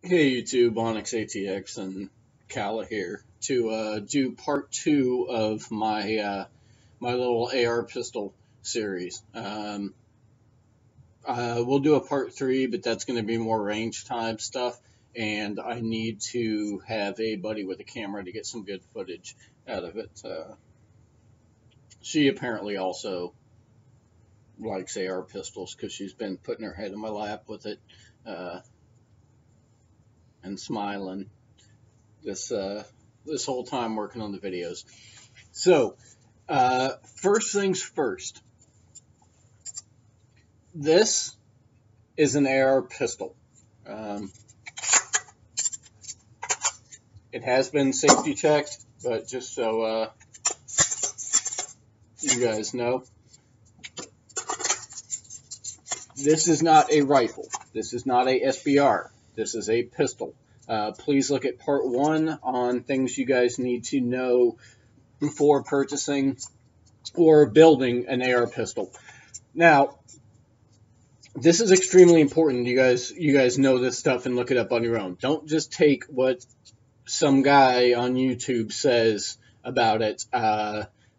Hey YouTube, Onyx ATX and Kala here to do part two of my little AR pistol series. We'll do a part three, but that's going to be more range time stuff, and I need to have a buddy with a camera to get some good footage out of it. She apparently also likes AR pistols because she's been putting her head in my lap with it uh, and smiling this whole time working on the videos. So, first things first. This is an AR pistol. Um, it has been safety checked, but just so you guys know, this is not a rifle. This is not a SBR. This is a pistol. Please look at part one on things you guys need to know before purchasing or building an AR pistol. Now, this is extremely important. You guys know this stuff and look it up on your own. Don't just take what some guy on YouTube says about it.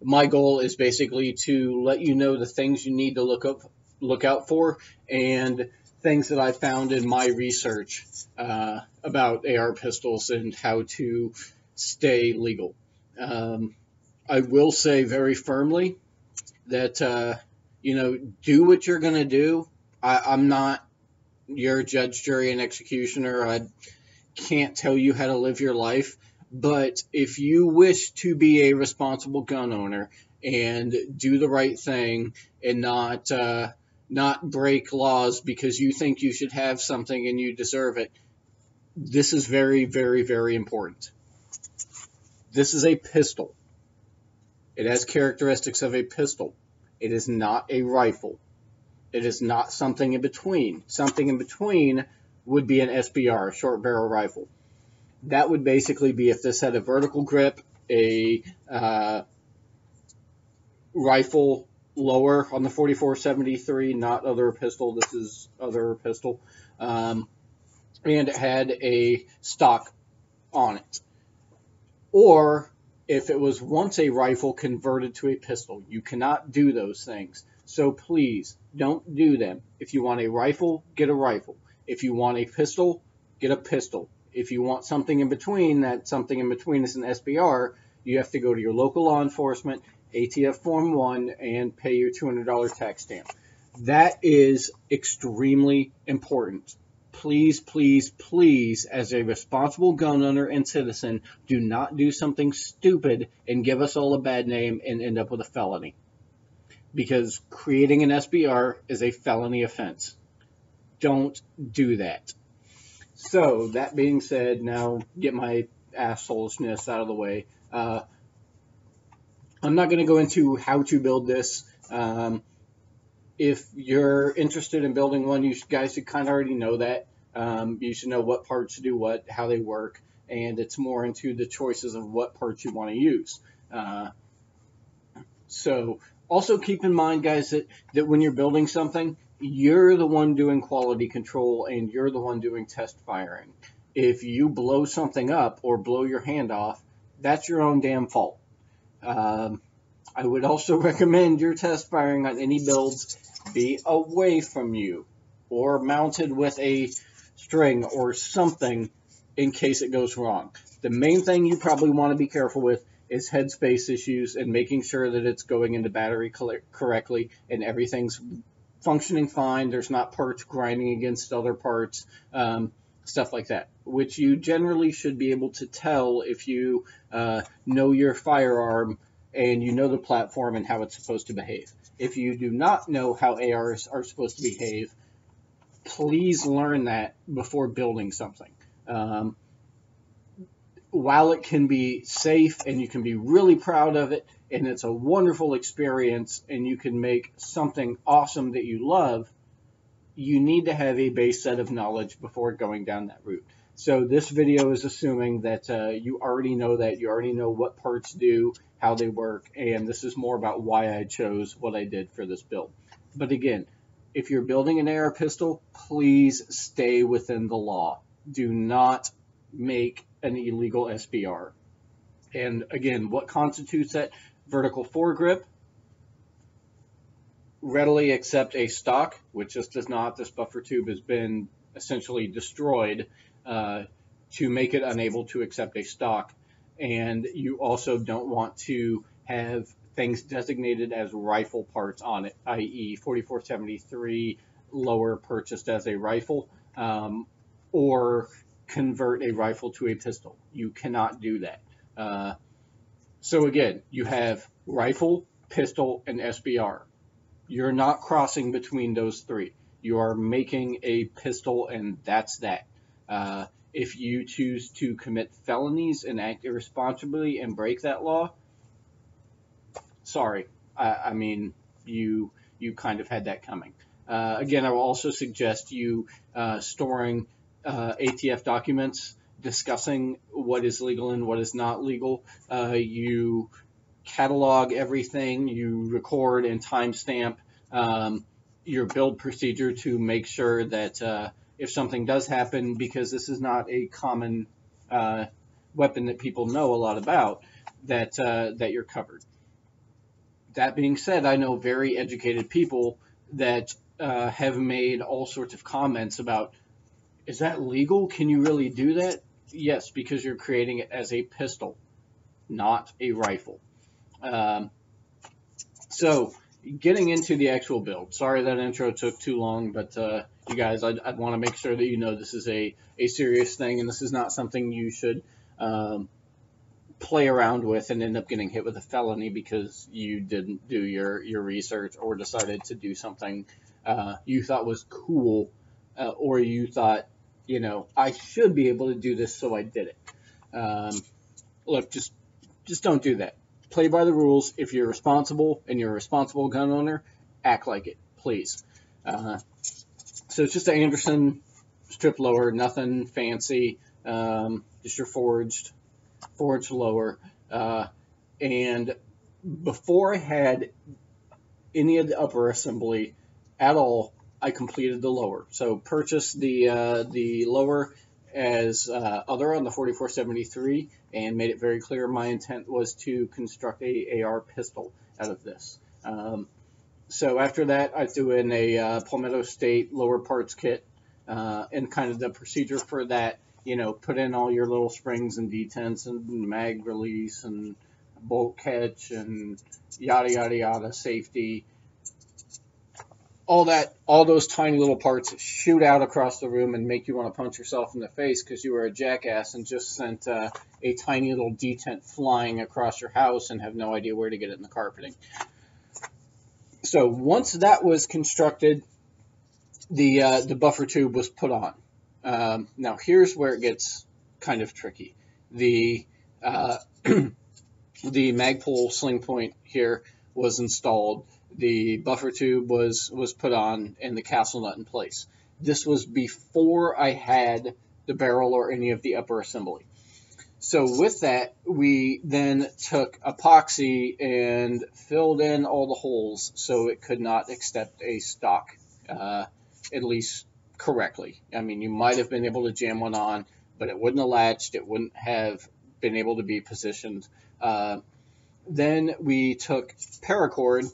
My goal is basically to let you know the things you need to look out for, and things that I found in my research about AR pistols and how to stay legal. I will say very firmly that do what you're gonna do. I'm not your judge, jury, and executioner. I can't tell you how to live your life. But if you wish to be a responsible gun owner and do the right thing and not break laws because you think you should have something and you deserve it, this is very, very, very important. This is a pistol. It has characteristics of a pistol. It is not a rifle. It is not something in between. Something in between would be an SBR, a short barrel rifle. That would basically be if this had a vertical grip, a rifle lower on the 4473, not other pistol. This is other pistol. And it had a stock on it. Or if it was once a rifle converted to a pistol. You cannot do those things. So please don't do them. If you want a rifle, get a rifle. If you want a pistol, get a pistol. If you want something in between, that something in between is an SBR, you have to go to your local law enforcement, ATF Form 1, and pay your $200 tax stamp. That is extremely important. Please, please, please, as a responsible gun owner and citizen, do not do something stupid and give us all a bad name and end up with a felony. Because creating an SBR is a felony offense. Don't do that. So, that being said, now get my assholeness out of the way. I'm not going to go into how to build this. If you're interested in building one, you guys should kind of already know that. You should know what parts do what, how they work, and it's more into the choices of what parts you want to use. So also keep in mind, guys, that when you're building something, you're the one doing quality control and you're the one doing test firing. If you blow something up or blow your hand off, that's your own damn fault. I would also recommend your test firing on any builds be away from you or mounted with a string or something in case it goes wrong. The main thing you probably want to be careful with is headspace issues and making sure that it's going into battery correctly and everything's functioning fine. There's not parts grinding against other parts, stuff like that, which you generally should be able to tell if you know your firearm and you know the platform and how it's supposed to behave. If you do not know how ARs are supposed to behave, please learn that before building something. While it can be safe and you can be really proud of it and it's a wonderful experience and you can make something awesome that you love, you need to have a base set of knowledge before going down that route. So this video is assuming that you already know that, you already know what parts do, how they work, and this is more about why I chose what I did for this build. But again, if you're building an AR pistol, please stay within the law. do not make an illegal SBR. And again, what constitutes that? Vertical foregrip, readily accept a stock, which this does not. This buffer tube has been essentially destroyed to make it unable to accept a stock. And you also don't want to have things designated as rifle parts on it, i.e. 4473 lower purchased as a rifle, or convert a rifle to a pistol. You cannot do that. So again, you have rifle, pistol, and SBR. You're not crossing between those three. You are making a pistol, and that's that. If you choose to commit felonies and act irresponsibly and break that law, sorry. I mean, you kind of had that coming. Again, I will also suggest you storing ATF documents discussing what is legal and what is not legal. You catalog everything, you record and timestamp your build procedure to make sure that if something does happen, because this is not a common weapon that people know a lot about, that you're covered. That being said, I know very educated people that have made all sorts of comments about, is that legal? Can you really do that? Yes, because you're creating it as a pistol, not a rifle. So getting into the actual build. Sorry that intro took too long, but you guys, I'd want to make sure that you know this is a serious thing, and this is not something you should play around with and end up getting hit with a felony because you didn't do your research or decided to do something you thought was cool, or you thought, you know, I should be able to do this, so I did it. Look, just don't do that. Play by the rules. If you're responsible and you're a responsible gun owner, act like it, please. So it's just an Anderson strip lower, nothing fancy, just your forged lower. And before I had any of the upper assembly at all, I completed the lower. So purchased the lower as other on the 4473 and made it very clear my intent was to construct a AR pistol out of this. So after that, I threw in a Palmetto State lower parts kit, and kind of the procedure for that, you know, put in all your little springs and detents and mag release and bolt catch and yada, yada, yada, safety. All those tiny little parts shoot out across the room and make you want to punch yourself in the face because you were a jackass and just sent a tiny little detent flying across your house and have no idea where to get it in the carpeting. So once that was constructed, the buffer tube was put on. Now here's where it gets kind of tricky. The the Magpul sling point here was installed. The buffer tube was put on and the castle nut in place. This was before I had the barrel or any of the upper assembly. So with that, we then took epoxy and filled in all the holes so it could not accept a stock, at least correctly. I mean, you might have been able to jam one on, but it wouldn't have latched. It wouldn't have been able to be positioned. Then we took paracord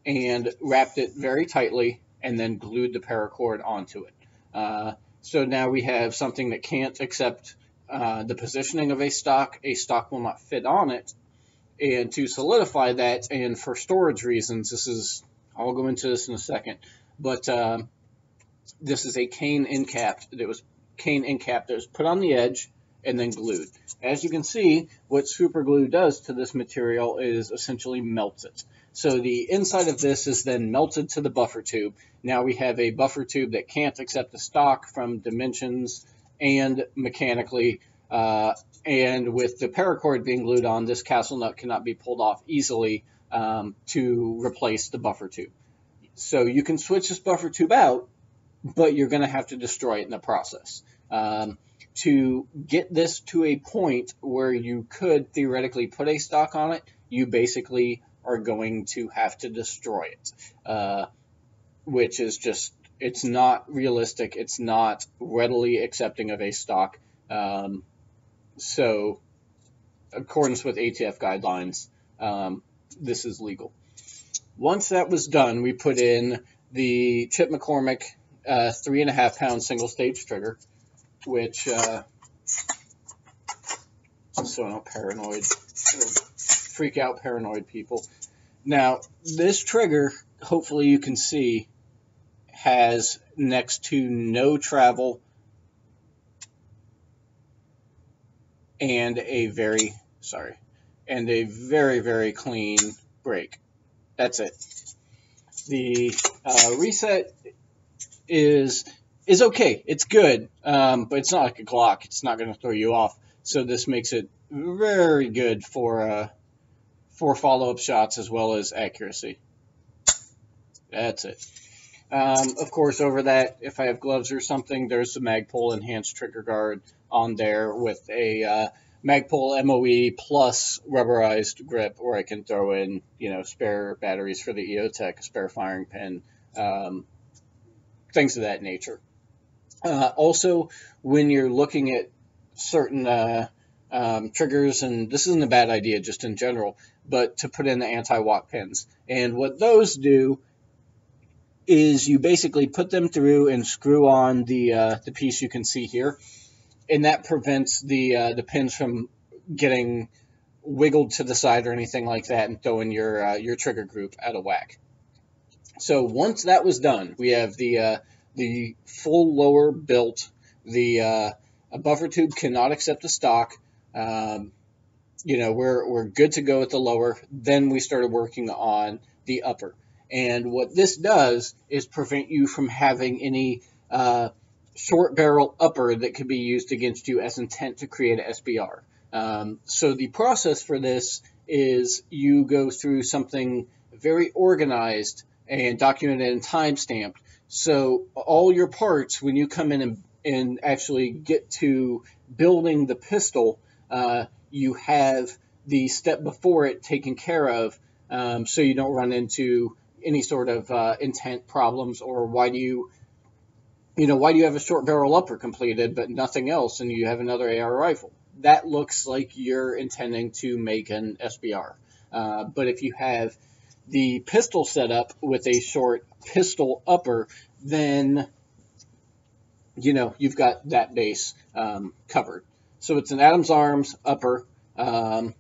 and wrapped it very tightly and then glued the paracord onto it. So now we have something that can't accept the positioning of a stock. A stock will not fit on it. And to solidify that, and for storage reasons, I'll go into this in a second, but this is a cane end cap that was put on the edge and then glued. As you can see, what super glue does to this material is essentially melts it. So the inside of this is then melted to the buffer tube. Now we have a buffer tube that can't accept the stock from dimensions and mechanically, and with the paracord being glued on, this castle nut cannot be pulled off easily to replace the buffer tube. So you can switch this buffer tube out, but you're going to have to destroy it in the process. To get this to a point where you could theoretically put a stock on it, you basically are going to have to destroy it, which is just it's not realistic. It's not readily accepting of a stock. So, in accordance with ATF guidelines, this is legal. Once that was done, we put in the Chip McCormick 3.5 pound single stage trigger, which so no paranoid, freak out paranoid people. Now, this trigger, hopefully you can see, has next to no travel and a very, very clean break. That's it. The reset is okay. It's good, but it's not like a Glock. It's not going to throw you off. So this makes it very good for follow-up shots as well as accuracy. That's it. Of course, over that, if I have gloves or something, there's the Magpul enhanced trigger guard on there with a Magpul MOE plus rubberized grip, where I can throw in, spare batteries for the EOTech, a spare firing pin, things of that nature. Also, when you're looking at certain triggers, and this isn't a bad idea just in general, but to put in the anti-walk pins. And what those do is you basically put them through and screw on the piece you can see here, and that prevents the pins from getting wiggled to the side or anything like that and throwing your trigger group out of whack. So once that was done, we have the full lower built. A buffer tube cannot accept the stock. We're good to go with the lower. Then we started working on the upper. And what this does is prevent you from having any short barrel upper that could be used against you as intent to create an SBR. So the process for this is you go through something very organized and documented and time-stamped. So all your parts, when you come in and actually get to building the pistol, you have the step before it taken care of, so you don't run into any sort of intent problems, or why do you have a short barrel upper completed but nothing else, and you have another AR rifle? That looks like you're intending to make an SBR. But if you have the pistol set up with a short pistol upper, then you've got that base covered. So it's an Adams Arms upper, bolt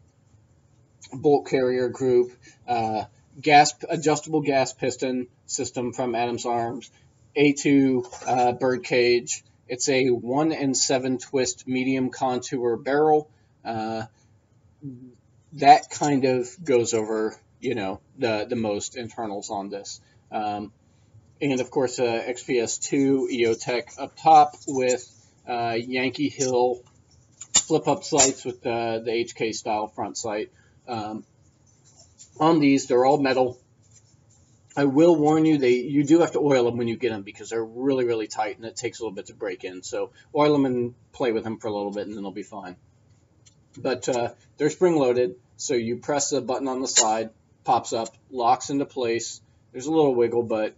carrier group, adjustable gas piston system from Adams Arms, A2 bird cage. It's a 1 7 twist medium contour barrel. That kind of goes over, the most internals on this. And of course, XPS2 EOTech up top with Yankee Hill flip-up sights with the HK style front sight. On these, they're all metal. I will warn you, you do have to oil them when you get them because they're really, really tight and it takes a little bit to break in. So oil them and play with them for a little bit and then they'll be fine. But they're spring-loaded, so you press the button on the side, pops up, locks into place. There's a little wiggle, but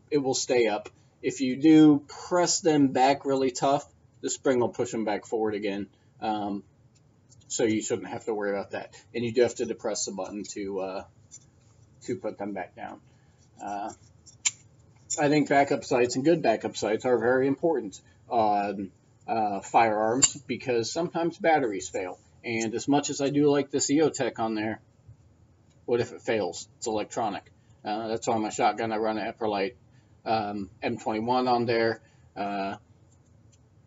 it will stay up. If you do press them back really tough, the spring will push them back forward again. So you shouldn't have to worry about that. And you do have to depress the button to put them back down. I think backup sights and good backup sights are very important on firearms because sometimes batteries fail. And as much as I do like this EOTech on there, what if it fails? It's electronic. That's why my shotgun, I run an Epperlite M21 on there,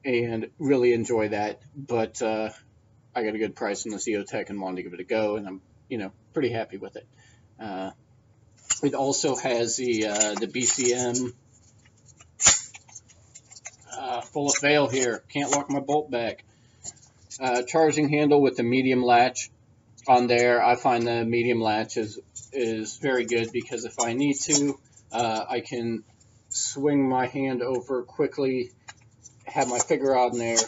and really enjoy that. But I got a good price on this EOTech and wanted to give it a go, and I'm pretty happy with it. It also has the BCM full of fail here. Can't lock my bolt back. Charging handle with the medium latch on there. I find the medium latch is very good because if I need to, I can swing my hand over quickly, have my finger on there,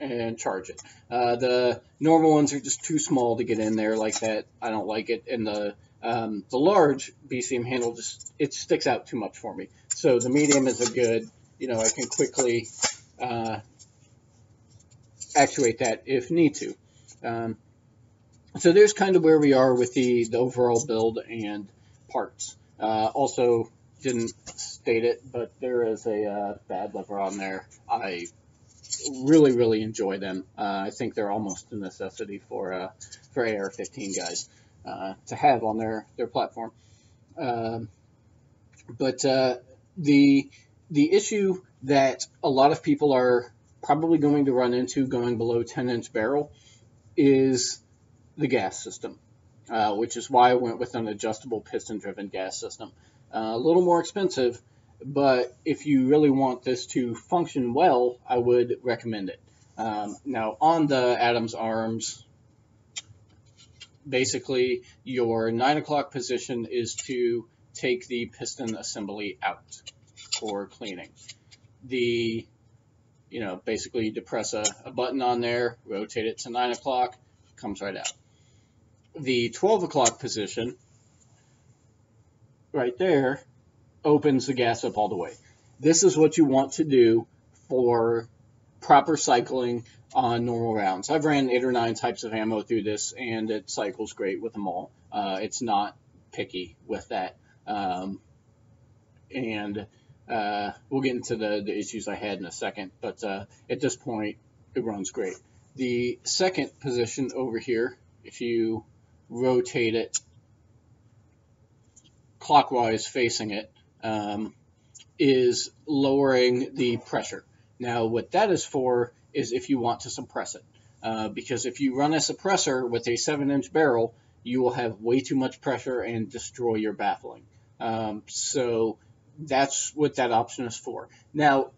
and charge it. The normal ones are just too small to get in there like that. I don't like it, and the The large BCM handle it sticks out too much for me. So the medium is a good, I can quickly actuate that if need to. So there's kind of where we are with the overall build and parts. Also, didn't state it, but there is a bad lever on there. I really enjoy them. I think they're almost a necessity for AR-15 guys to have on their platform. But the issue that a lot of people are probably going to run into going below 10-inch barrel is the gas system, which is why I went with an adjustable piston-driven gas system. A little more expensive, but if you really want this to function well, I would recommend it. Now, on the Adams arms, basically your 9 o'clock position is to take the piston assembly out for cleaning. Basically you depress a button on there, rotate it to 9 o'clock, comes right out. The 12 o'clock position, right there, opens the gas up all the way. This is what you want to do for proper cycling on normal rounds. I've ran 8 or 9 types of ammo through this, and it cycles great with them all. It's not picky with that. We'll get into the issues I had in a second, but at this point, it runs great. The second position over here, if you rotate it clockwise facing it, is lowering the pressure. Now, what that is for is if you want to suppress it. Because if you run a suppressor with a 7-inch barrel, you will have way too much pressure and destroy your baffling. So that's what that option is for. Now,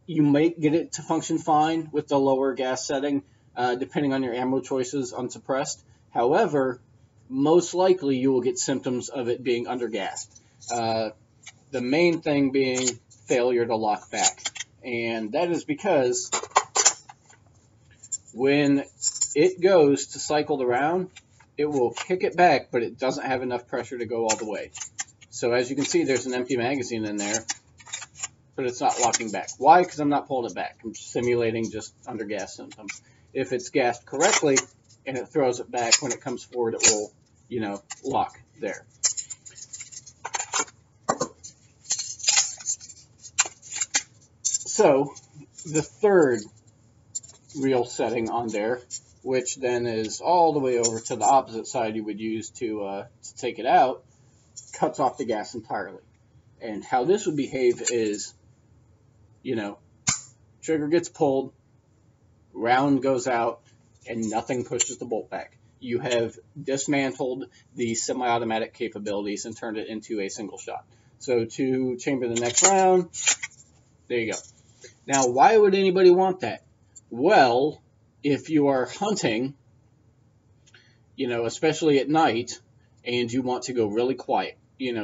you might get it to function fine with the lower gas setting, depending on your ammo choices unsuppressed. However, most likely you will get symptoms of it being undergassed. The main thing being failure to lock back. And that is because when it goes to cycle the round, it will kick it back, but it doesn't have enough pressure to go all the way. So as you can see, there's an empty magazine in there, but it's not locking back. Why? Because I'm not pulling it back. I'm simulating just undergas symptoms. If it's gassed correctly and it throws it back, when it comes forward, it will, lock there. So the third real setting on there, which then is all the way over to the opposite side you would use to take it out, cuts off the gas entirely. And how this would behave is, trigger gets pulled, round goes out, and nothing pushes the bolt back. You have dismantled the semi-automatic capabilities and turned it into a single shot. So to chamber the next round, there you go. Now, why would anybody want that? Well, if you are hunting, especially at night, and you want to go really quiet,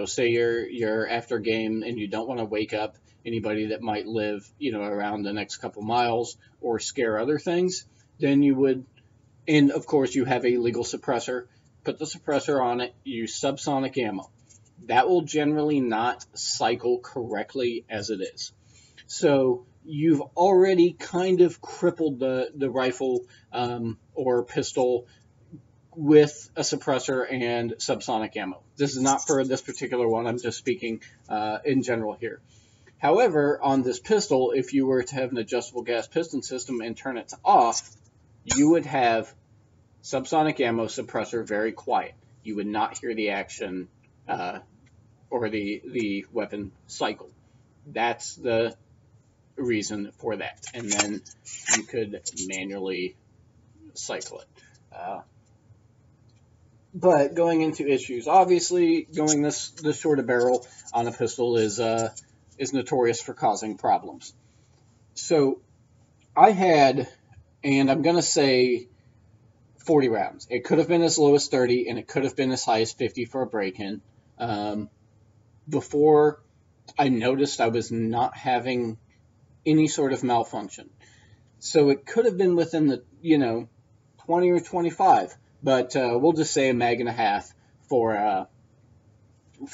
say you're after a game and you don't want to wake up anybody that might live, around the next couple miles or scare other things, then you would, and of course you have a legal suppressor, put the suppressor on it, use subsonic ammo. That will generally not cycle correctly as it is. So you've already kind of crippled the rifle or pistol with a suppressor and subsonic ammo. This is not for this particular one. I'm just speaking in general here. However, on this pistol, if you were to have an adjustable gas piston system and turn it to off, you would have subsonic ammo suppressor very quiet. You would not hear the action or the weapon cycle. That's the reason for that. And then you could manually cycle it. But going into issues, obviously going this short a barrel on a pistol is notorious for causing problems. So I had, and I'm going to say 40 rounds. It could have been as low as 30, and it could have been as high as 50 for a break-in. Before I noticed I was not having any sort of malfunction. So it could have been within the, 20 or 25, but we'll just say a mag and a half for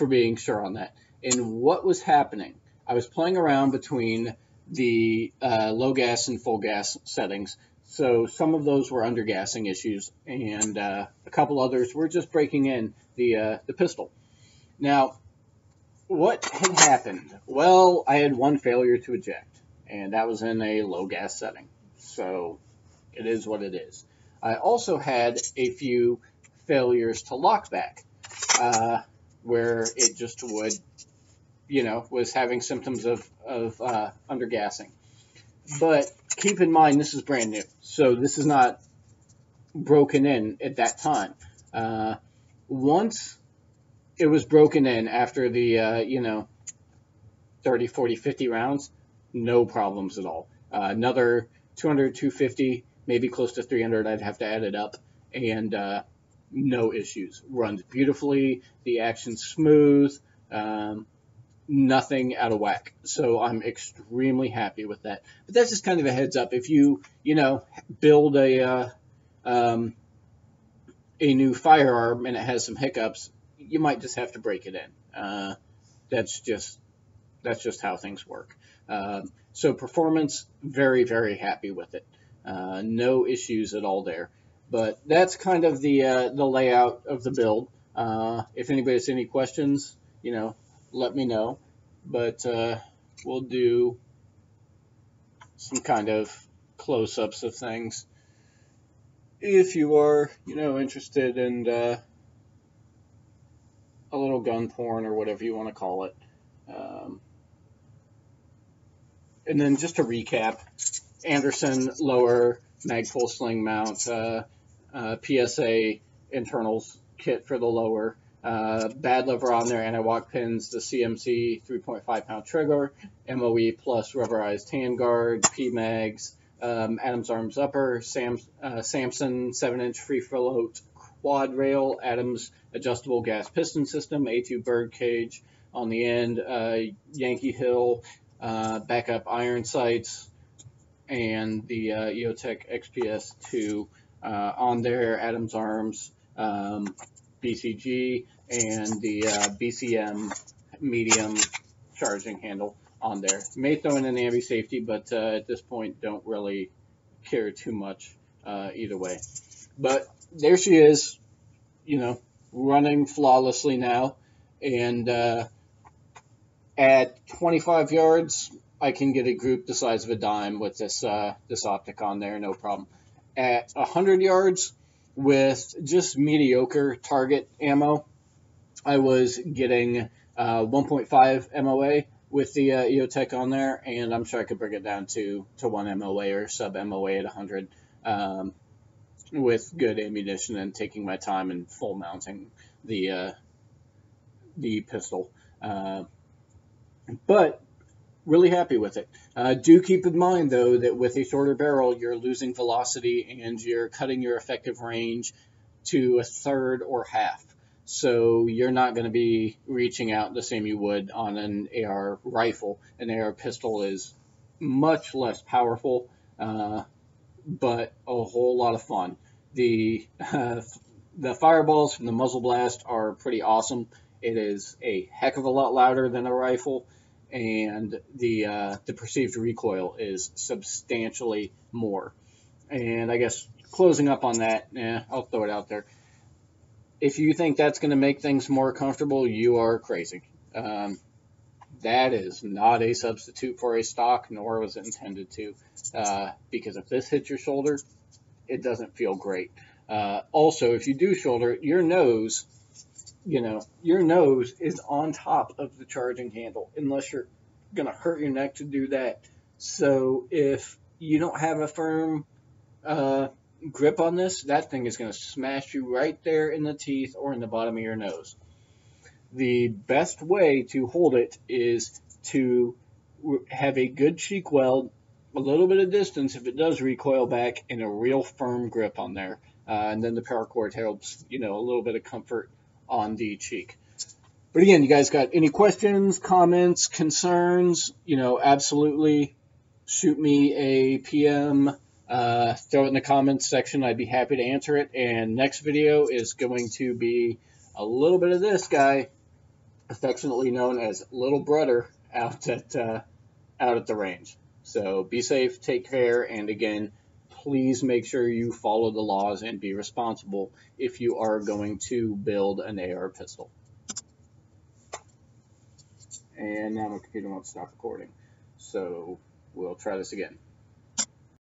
being sure on that. And what was happening? I was playing around between the low gas and full gas settings. So some of those were undergassing issues, and a couple others were just breaking in the pistol. Now, what had happened? Well, I had one failure to eject, and that was in a low gas setting. So it is what it is. I also had a few failures to lock back, where it just would, was having symptoms of undergassing. But keep in mind, this is brand new, so this is not broken in at that time. Once it was broken in after the, 30, 40, 50 rounds, no problems at all. Another 200, 250, maybe close to 300, I'd have to add it up, and no issues. Runs beautifully, the action's smooth, nothing out of whack. So I'm extremely happy with that. But that's just kind of a heads up. If you, build a new firearm and it has some hiccups, you might just have to break it in. That's just how things work. So performance, very, very happy with it. No issues at all there. But that's kind of the layout of the build. If anybody has any questions, let me know. But we'll do some kind of close-ups of things if you are, interested in a little gun porn or whatever you want to call it. And then just to recap, Anderson lower Magpul sling mount, PSA internals kit for the lower, bad lever on there, anti-walk pins, the CMC 3.5 pound trigger, MOE plus rubberized handguard, P-mags, Adams Arms upper, Samson 7-inch free float quad rail, Adams adjustable gas piston system, A2 bird cage on the end, Yankee Hill backup iron sights, and the EOTech XPS2 on there, Adams Arms, BCG, and the BCM medium charging handle on there. May throw in an anti-safety, but at this point don't really care too much either way. But there she is, running flawlessly now, and at 25 yards, I can get a group the size of a dime with this optic on there, no problem. At 100 yards, with just mediocre target ammo, I was getting 1.5 MOA with the EOTech on there, and I'm sure I could bring it down to 1 MOA or sub MOA at 100 with good ammunition and taking my time and full mounting the pistol. But really happy with it. Do keep in mind, though, that with a shorter barrel, you're losing velocity and you're cutting your effective range to a third or half. So you're not going to be reaching out the same you would on an AR rifle. An AR pistol is much less powerful, but a whole lot of fun. The fireballs from the muzzle blast are pretty awesome. It is a heck of a lot louder than a rifle, and the perceived recoil is substantially more. And I guess closing up on that, I'll throw it out there. If you think that's going to make things more comfortable, you are crazy. That is not a substitute for a stock, nor was it intended to, because if this hits your shoulder, it doesn't feel great. Also, if you do shoulder it, your nose is on top of the charging handle, unless you're going to hurt your neck to do that. So if you don't have a firm grip on this, that thing is going to smash you right there in the teeth or in the bottom of your nose. The best way to hold it is to have a good cheek weld, a little bit of distance if it does recoil back, and a real firm grip on there. And then the paracord helps, a little bit of comfort on the cheek. But again, you guys got any questions, comments, concerns, absolutely shoot me a PM, throw it in the comments section. I'd be happy to answer it. And next video is going to be a little bit of this guy, affectionately known as Little Brother, out at the range. So be safe, take care, and again, please make sure you follow the laws and be responsible if you are going to build an AR pistol. And now my computer won't stop recording. So we'll try this again.